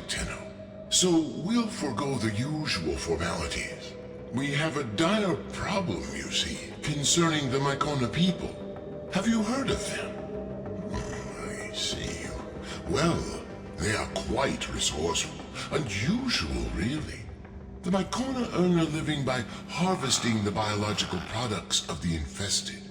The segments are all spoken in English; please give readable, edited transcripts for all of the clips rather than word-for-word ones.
Tenno. So we'll forego the usual formalities. We have a dire problem, you see, concerning the Mycona people. Have you heard of them? I see. Well, they are quite resourceful. Unusual, really. The Mycona earn a living by harvesting the biological products of the infested.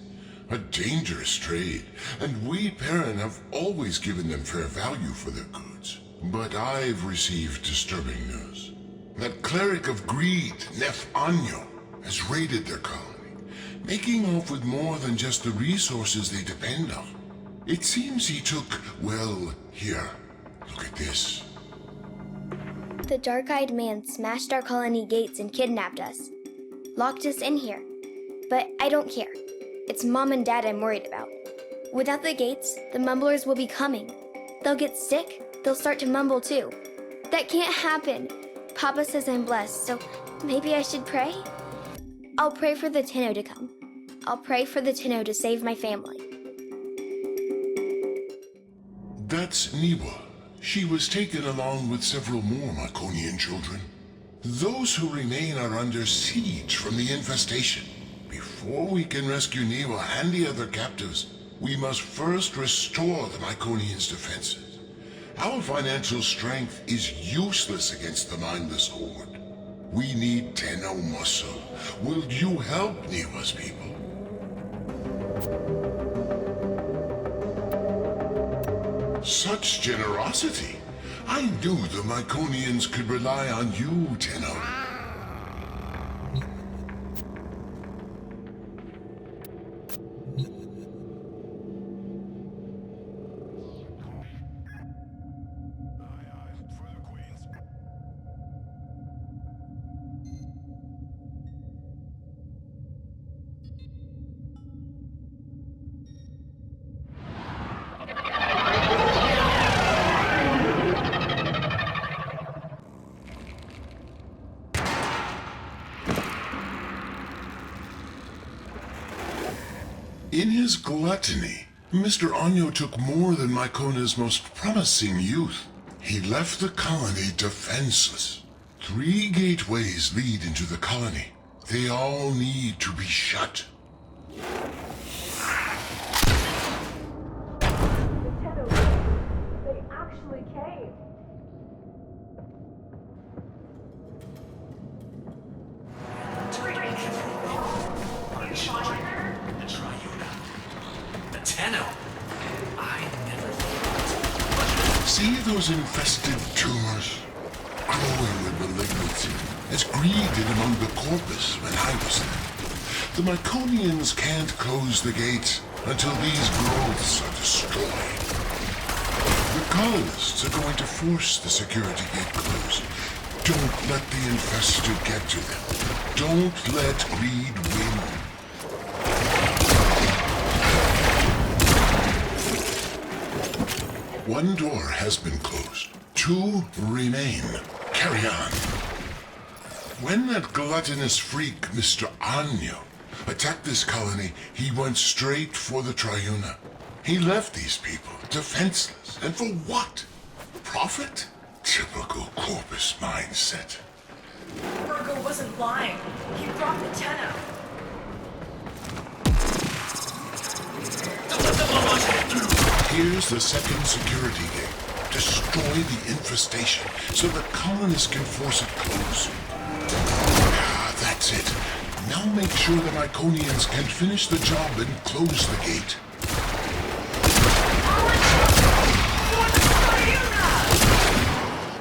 A dangerous trade, and we Perrin have always given them fair value for their goods. But I've received disturbing news. That cleric of greed, Nef Anyo, has raided their colony, making off with more than just the resources they depend on. It seems he took, well, here, look at this. The dark-eyed man smashed our colony gates and kidnapped us. Locked us in here. But I don't care. It's Mom and Dad I'm worried about. Without the gates, the mumblers will be coming. They'll get sick, they'll start to mumble too. That can't happen. Papa says I'm blessed, so maybe I should pray? I'll pray for the Tenno to come. I'll pray for the Tenno to save my family. That's Niwa. She was taken along with several more Myconian children. Those who remain are under siege from the infestation. Before we can rescue Niwa and the other captives, we must first restore the Myconians' defenses. Our financial strength is useless against the mindless horde. We need Tenno muscle. Will you help Niwa's people? Such generosity! I knew the Myconians could rely on you, Tenno. In his gluttony, Mr. Anyo took more than Mycona's most promising youth. He left the colony defenseless. 3 gateways lead into the colony. They all need to be shut. The Tenno, they actually came. Tenno. I never thought. See those infested tumors? Growing with malignancy, as greed among the corpus when I was there. The Myconians can't close the gates until these growths are destroyed. The colonists are going to force the security gate closed. Don't let the infested get to them. Don't let greed win. One door has been closed. 2 remain. Carry on. When that gluttonous freak, Mr. Anyo, attacked this colony, he went straight for the Triuna. He left these people defenseless. And for what? Profit? Typical corpus mindset. Virgo wasn't lying. He brought the Tenno. Here's the second security gate. Destroy the infestation so the colonists can force it closed. Ah, that's it. Now make sure the Myconians can finish the job and close the gate.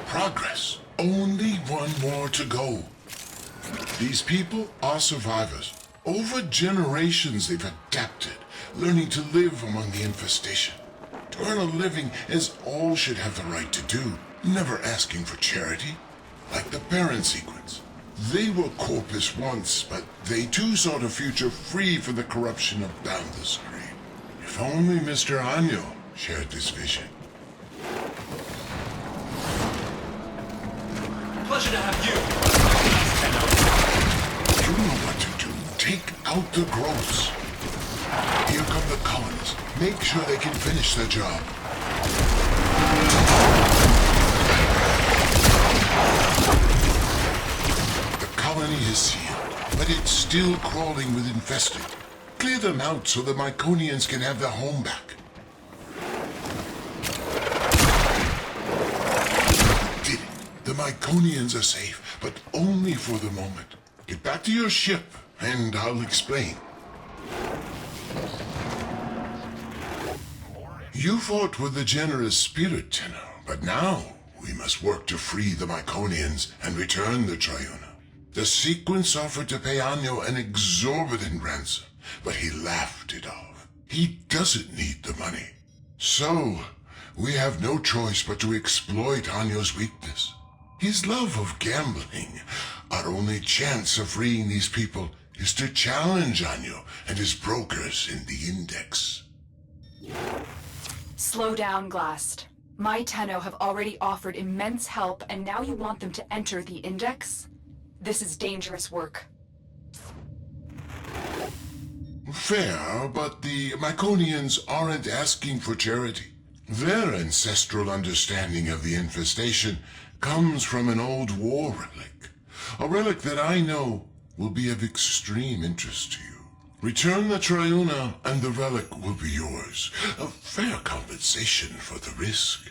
Progress. Only one more to go. These people are survivors. Over generations they've adapted, learning to live among the infestation. To earn a living as all should have the right to do, never asking for charity, like the Baron sequence. They were corpus once, but they too sought a future free from the corruption of boundless greed. If only Mr. Anyo shared this vision. Pleasure to have you. You know what to do. Take out the growths. Here come the colonists. Make sure they can finish their job. still crawling with infested. Clear them out so the Myconians can have their home back. Did it. The Myconians are safe, but only for the moment. Get back to your ship, and I'll explain. You fought with a generous spirit, Tenno, but now we must work to free the Myconians and return the Triuna. The sequence offered to pay Anyo an exorbitant ransom, but he laughed it off. He doesn't need the money. So, we have no choice but to exploit Anyo's weakness. His love of gambling. Our only chance of freeing these people is to challenge Anyo and his brokers in the Index. Slow down, Glast. My Tenno have already offered immense help, and now you want them to enter the Index? This is dangerous work. Fair, but the Myconians aren't asking for charity. Their ancestral understanding of the infestation comes from an old war relic. A relic that I know will be of extreme interest to you. Return the Triuna and the relic will be yours. A fair compensation for the risk.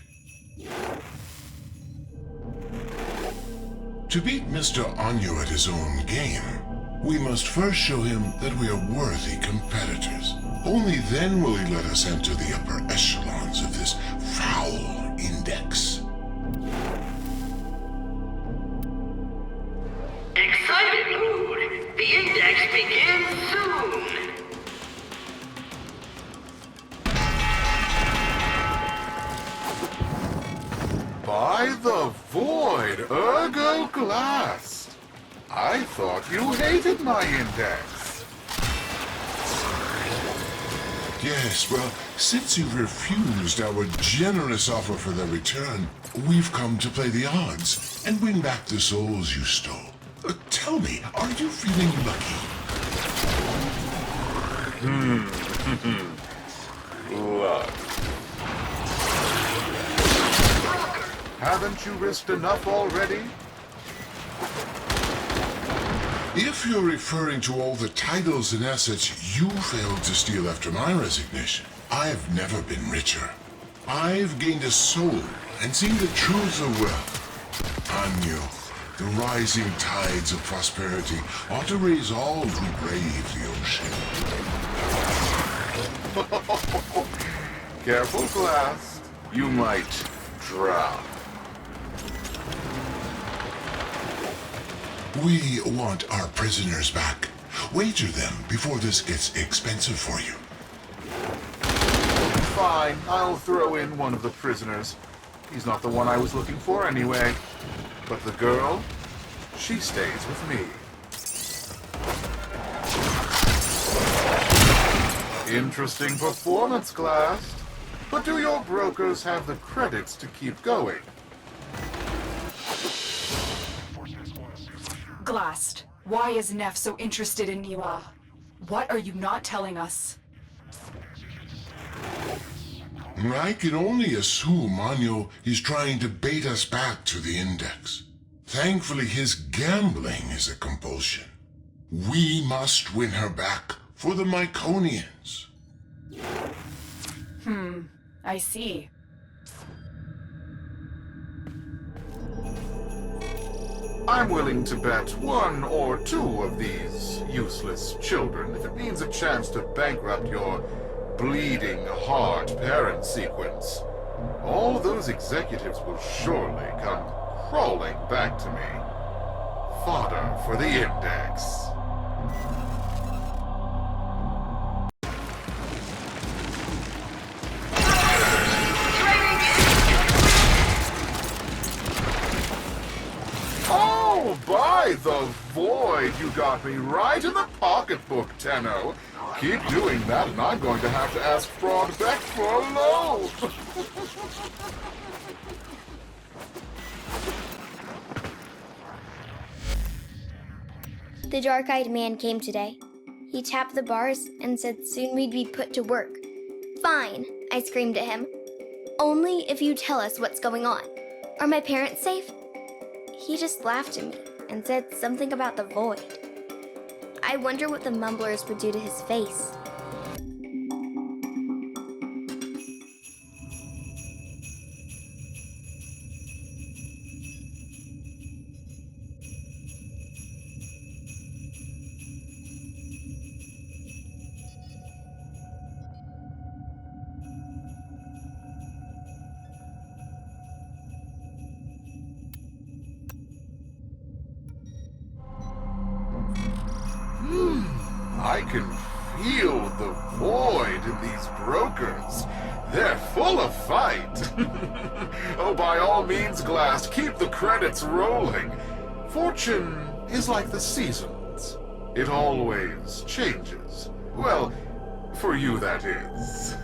To beat Mr. Anyo at his own game, we must first show him that we are worthy competitors. Only then will he let us enter the upper echelons of this foul Index. Excited mood. The Index begins soon. By the void, ergo Glast. I thought you hated my Index. Yes, well, since you've refused our generous offer for their return, we've come to play the odds and win back the souls you stole. Tell me, are you feeling lucky? Luck. Haven't you risked enough already? If you're referring to all the titles and assets you failed to steal after my resignation, I've never been richer. I've gained a soul and seen the truth of wealth. Anyo, the rising tides of prosperity ought to raise all who brave the ocean. Careful, Glast. You might drown. We want our prisoners back. Wager them before this gets expensive for you. Fine, I'll throw in one of the prisoners. He's not the one I was looking for anyway. But the girl, she stays with me. Interesting performance, Glast. But do your brokers have the credits to keep going? Glast, why is Neff so interested in Niwa? What are you not telling us? I can only assume Anyo is trying to bait us back to the Index. Thankfully, his gambling is a compulsion. We must win her back for the Myconians. I see. I'm willing to bet one or two of these useless children if it means a chance to bankrupt your bleeding heart parent sequence. All those executives will surely come crawling back to me. Fodder for the Index. Oh, by the void, you got me right in the pocketbook, Tenno. Keep doing that, and I'm going to have to ask Fraud back for a loan. The dark-eyed man came today. He tapped the bars and said soon we'd be put to work. Fine, I screamed at him. Only if you tell us what's going on. Are my parents safe? He just laughed at me and said something about the void. I wonder what the Mumblers would do to his face. I can feel the void in these brokers. They're full of fight. Oh, by all means, Glast, keep the credits rolling. Fortune is like the seasons. It always changes. Well, for you, that is.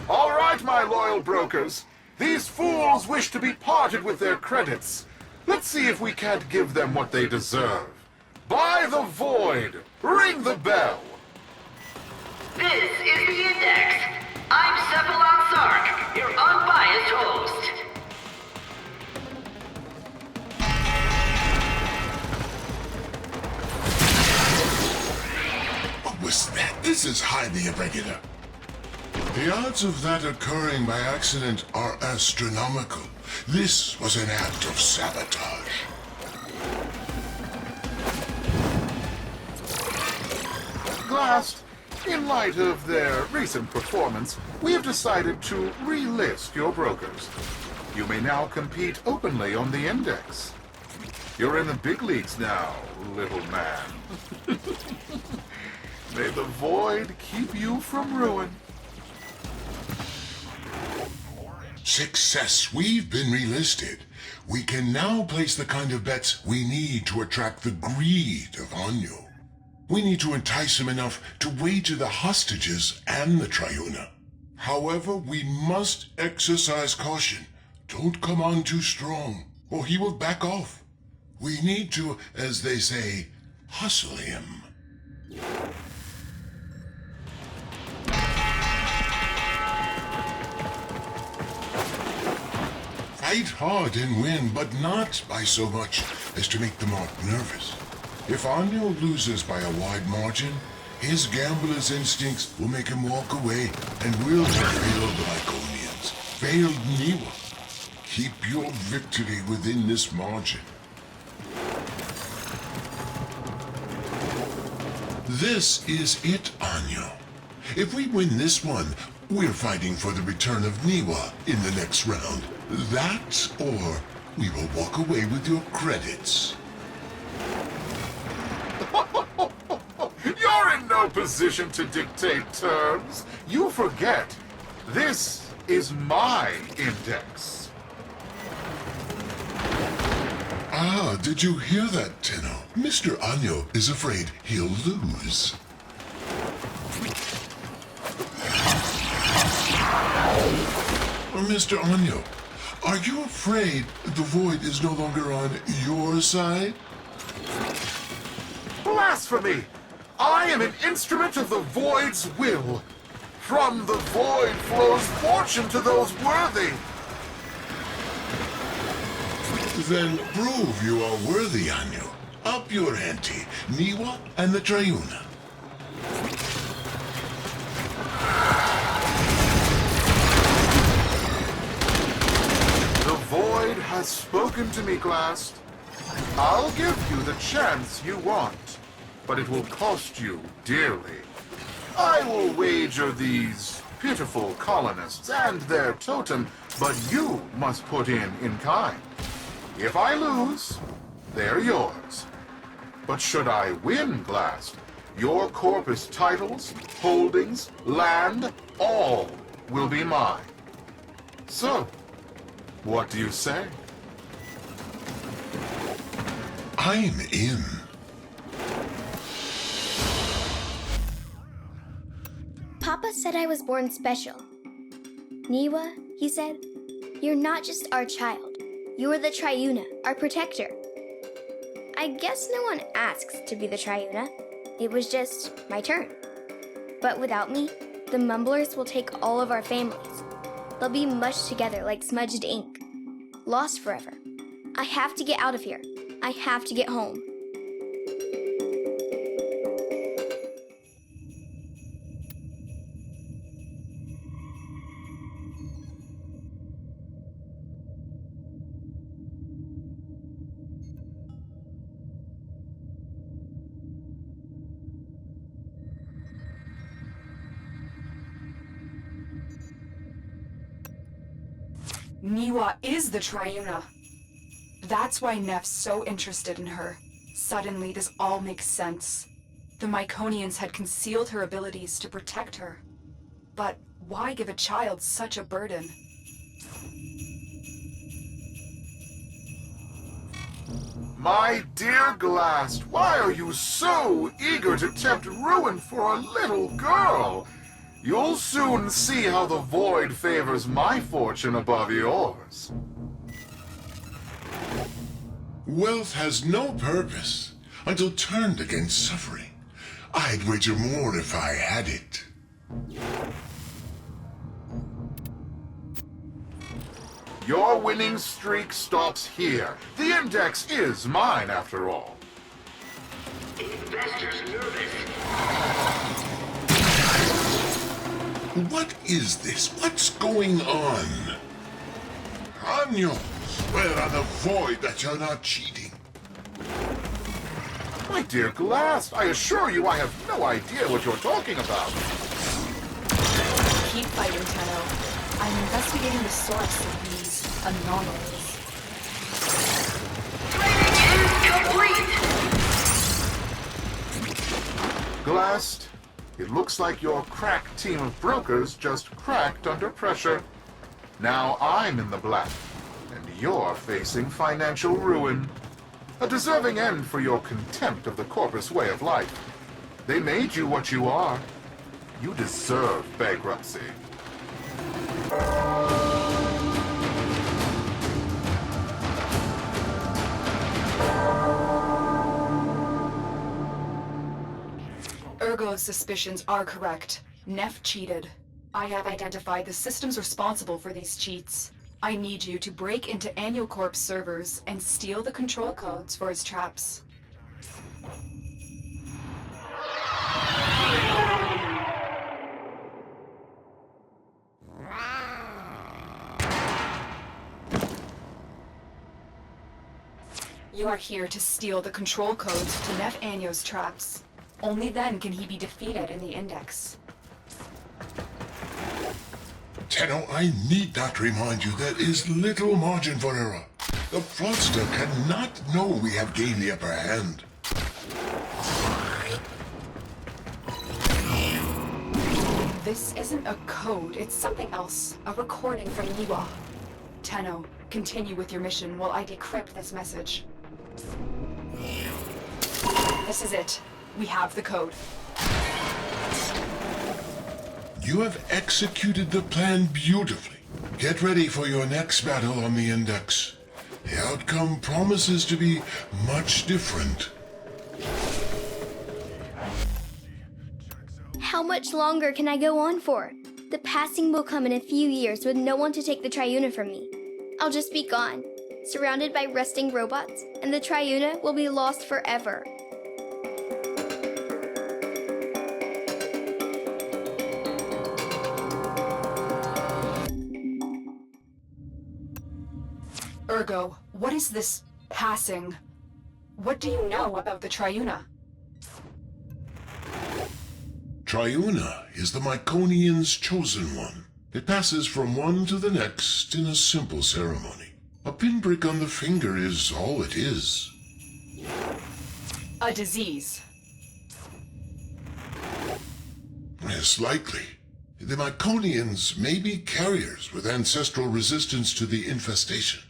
All right, my loyal brokers. These fools wish to be parted with their credits. Let's see if we can't give them what they deserve. Buy the void! Ring the bell! This is the Index. I'm Cephalon Sark, your unbiased host. What was that? This is highly irregular. The odds of that occurring by accident are astronomical. This was an act of sabotage. Glast, in light of their recent performance, we have decided to relist your brokers. You may now compete openly on the Index. You're in the big leagues now, little man. May the void keep you from ruin. Success. We've been relisted. We can now place the kind of bets we need to attract the greed of Anyo. We need to entice him enough to wager the hostages and the Triuna. However, we must exercise caution. Don't come on too strong, or he will back off. We need to, as they say, hustle him. Fight hard and win, but not by so much as to make the mark nervous. If Anyo loses by a wide margin, his gambler's instincts will make him walk away, and we'll have failed the Myconians, failed Niwa. Keep your victory within this margin. This is it, Anyo. If we win this one, we're fighting for the return of Niwa in the next round. That, or we will walk away with your credits. You're in no position to dictate terms. You forget, this is my Index. Ah, did you hear that, Tenno? Mr. Anyo is afraid he'll lose. Mr. Anyo, are you afraid the Void is no longer on your side? Blasphemy! I am an instrument of the Void's will. From the Void flows fortune to those worthy. Then prove you are worthy, Anyo. Up your ante, Niwa and the Triuna. The Void has spoken to me, Glast. I'll give you the chance you want, but it will cost you dearly. I will wager these pitiful colonists and their totem, but you must put in kind. If I lose, they're yours. But should I win, Glast, your corpus titles, holdings, land, all will be mine. So, what do you say? I'm in. Papa said I was born special. Niwa, he said, you're not just our child. You are the Triuna, our protector. I guess no one asks to be the Triuna. It was just my turn. But without me, the Mumblers will take all of our families. They'll be mushed together like smudged ink. lost forever. I have to get out of here. I have to get home. Niwa is the Triuna. That's why Neff's so interested in her. Suddenly, this all makes sense. The Myconians had concealed her abilities to protect her. But why give a child such a burden? My dear Glast, why are you so eager to tempt ruin for a little girl? You'll soon see how the void favors my fortune above yours. Wealth has no purpose until turned against suffering. I'd wager more if I had it. Your winning streak stops here. The index is mine, after all. Investors nervous. What is this? What's going on? Hanyo, swear on the void that you're not cheating. My dear Glast, I assure you I have no idea what you're talking about. Keep fighting, Tenno. I'm investigating the source of these anomalies. Training is complete! Glast, it looks like your crack team of brokers just cracked under pressure. Now I'm in the black, and you're facing financial ruin. A deserving end for your contempt of the corpus way of life. They made you what you are. You deserve bankruptcy. Ergo's suspicions are correct. Neff cheated. I have identified the systems responsible for these cheats. I need you to break into Annualcorp's servers and steal the control codes for his traps. You are here to steal the control codes to Neff Anyo's traps. Only then can he be defeated in the Index. Tenno, I need not remind you there is little margin for error. The fraudster cannot know we have gained the upper hand. This isn't a code, it's something else. A recording from Niwa. Tenno, continue with your mission while I decrypt this message. This is it. We have the code. You have executed the plan beautifully. Get ready for your next battle on the Index. The outcome promises to be much different. How much longer can I go on for? The passing will come in a few years with no one to take the Triuna from me. I'll just be gone, surrounded by rusting robots, and the Triuna will be lost forever. Ergo, what is this passing? What do you know about the Triuna? Triuna is the Myconian's chosen one. It passes from one to the next in a simple ceremony. A pinprick on the finger is all it is. A disease. Yes, likely. The Myconians may be carriers with ancestral resistance to the infestation.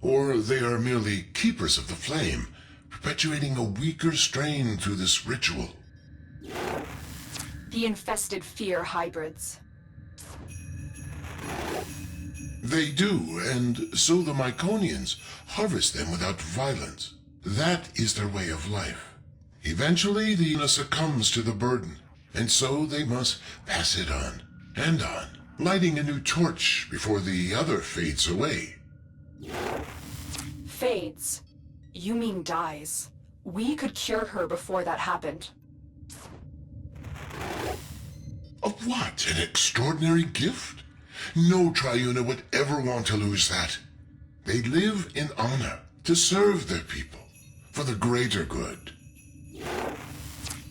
Or they are merely keepers of the flame, perpetuating a weaker strain through this ritual. The infested fear hybrids. They do, and so the Myconians harvest them without violence. That is their way of life. Eventually, the Una succumbs to the burden, and so they must pass it on, and on, lighting a new torch before the other fades away. Fades. You mean dies. We could cure her before that happened. Of what? An extraordinary gift? No Triuna would ever want to lose that. They live in honor, to serve their people, for the greater good.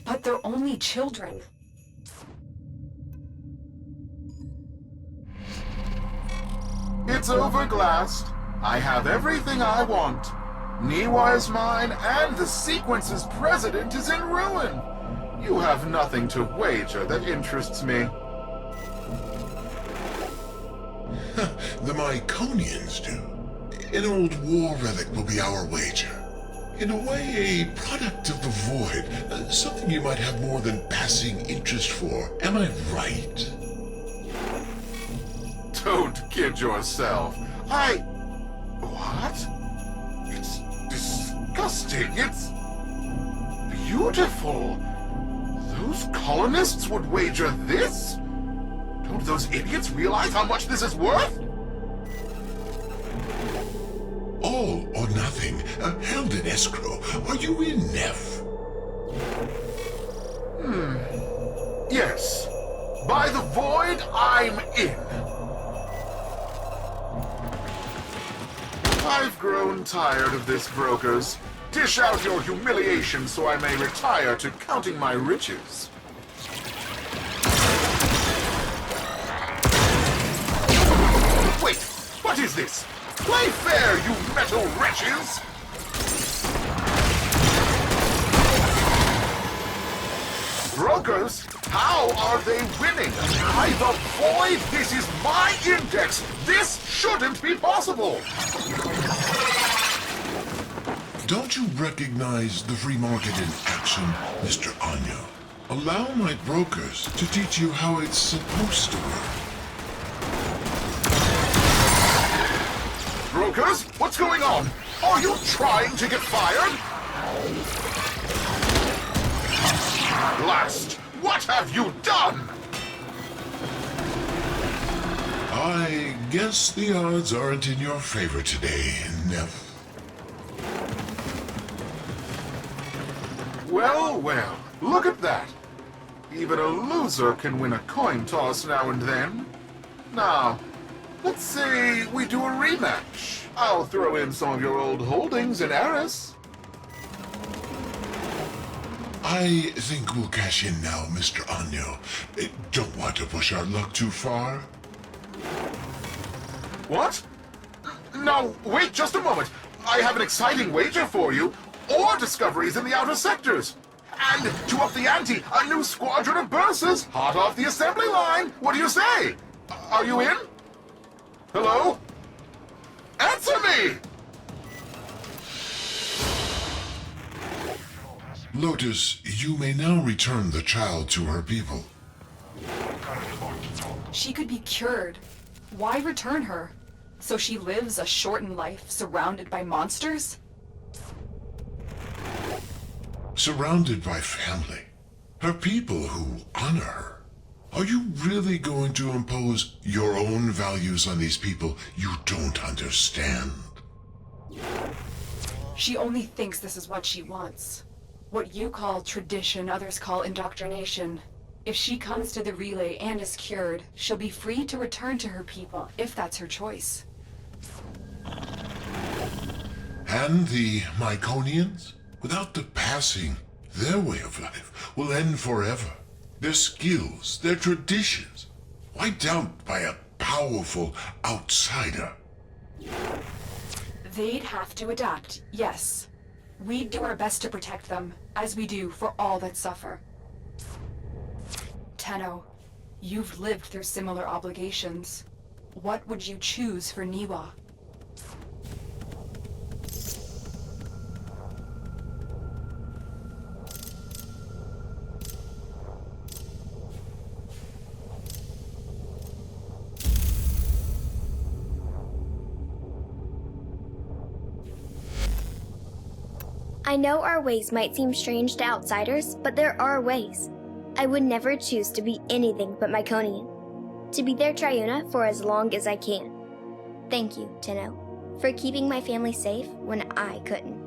But they're only children. It's over, Glast. I have everything I want. Niwa is mine, and the sequence's president is in ruin. You have nothing to wager that interests me. The Myconians do. An old war relic will be our wager. In a way, a product of the void. Something you might have more than passing interest for. Am I right? Don't kid yourself. What? It's disgusting. It's beautiful. Those colonists would wager this? Don't those idiots realize how much this is worth? All or nothing. Held in escrow. Are you in, Neff? Yes. By the void, I'm in. I've grown tired of this, brokers. Dish out your humiliation so I may retire to counting my riches. Wait, what is this? Play fair, you metal wretches! Brokers, how are they winning? By the void, this is my index! This shouldn't be possible! Don't you recognize the free market in action, Mr. Anyo? Allow my brokers to teach you how it's supposed to work. Brokers, what's going on? Are you trying to get fired? Glast, what have you done? I guess the odds aren't in your favor today, Neff. Well, well, look at that. Even a loser can win a coin toss now and then. Now, let's say we do a rematch. I'll throw in some of your old holdings in Eris. I think we'll cash in now, Mr. Anyo. Don't want to push our luck too far. What? No, wait just a moment. I have an exciting wager for you. Ore discoveries in the outer sectors. And to up the ante, a new squadron of Bursas, hot off the assembly line. What do you say? Are you in? Hello? Answer me! Lotus, you may now return the child to her people. She could be cured. Why return her? So she lives a shortened life surrounded by monsters? Surrounded by family. Her people who honor her. Are you really going to impose your own values on these people you don't understand? She only thinks this is what she wants. What you call tradition, others call indoctrination. If she comes to the relay and is cured, she'll be free to return to her people, if that's her choice. And the Myconians? Without the passing, their way of life will end forever. Their skills, their traditions, wiped out by a powerful outsider. They'd have to adapt, yes. We'd do our best to protect them, as we do for all that suffer. Tenno, you've lived through similar obligations. What would you choose for Niwa? I know our ways might seem strange to outsiders, but there are ways. I would never choose to be anything but Myconian. To be their Triuna for as long as I can. Thank you, Tenno. for keeping my family safe when I couldn't.